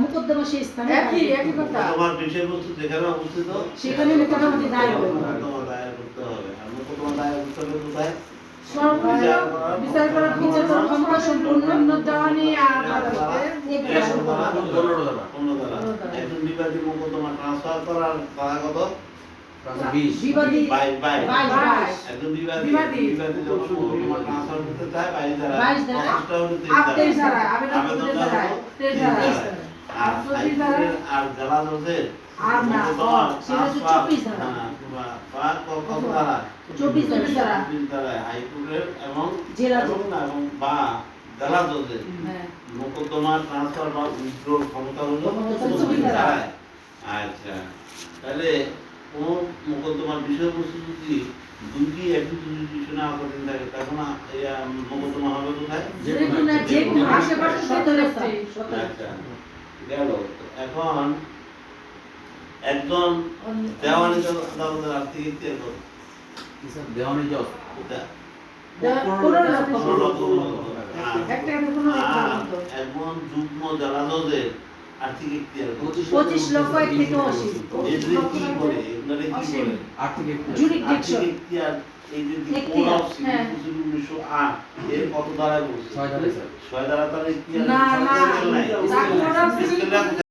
মুকদ্দমা সেই স্থানে একই কথা। তোমার বিষয়বস্তু যেখানে অবস্থিত সেখানে মোকদ্দমাটি দায়ের হবে। মোকদ্দমা দায়ের করতে হবে। আর মোকদ্দমা দায়ের করতে হবে কোথায়? বিচার করার ক্ষমতা সম্পূর্ণ দেওয়ানি আদালতে 15 ধারা। একজন বিবাদী মোকদ্দমা ট্রান্সফার করার ধারা কত? 20 বিবাদী 22 একজন বিবাদী যখন মোকদ্দমা ট্রান্সফার করতে চায় 22 ধারা 25টা হলো 23 ধারা আবেদন আবেদন ধারা ধারা 23 ধারা। ধারা আর হাইকোর্টের আর জেলা জজের আর না, সেটা হচ্ছে 24 ধারা। কত ধারা? 24 ধারা। 24 ধারায় হাইকোর্টের এবং জেলা জজ। এবং বা জেলা জজের হ্যাঁ মোকদ্দমা ট্রান্সফার বা উইথড্রর ক্ষমতা হলো 24 ধারা। ধারায়। আচ্ছা, তাহলে কোন মোকদ্দমার বিষয়বস্তু যদি দুটি একই জুরিডিকশনে আওতাধীন থাকে তখন মোকদ্দমা হবে কোথায়? যে কোনো আশেপাশে 17টা। আচ্ছা, গেল। এখন একজন দেওয়ানি আদালতের আর্থিক ইখতিয়ার কত? দেওয়ানি জজ কোথায়? 15 লক্ষ। 15 লক্ষ টাকা। একটা 15 লক্ষ। একজন যুগ্ম জেলা জজের আর্থিক ইখতিয়ার কত? 25 লক্ষ 1 থেকে 80 এগুলো কি করে? এগুলো কি করে? আর্থিক ইখতিয়ার। জুরিডিকশন আর্থিক ইখতিয়ার এই যে Ikhtiyar, code of civil procedure 1908 এর কত ধারায় বলছে? 6 ধারা স্যার। 6 ধারা তার ইখতিয়ার না না নাই। তা কোড অফ সিভিল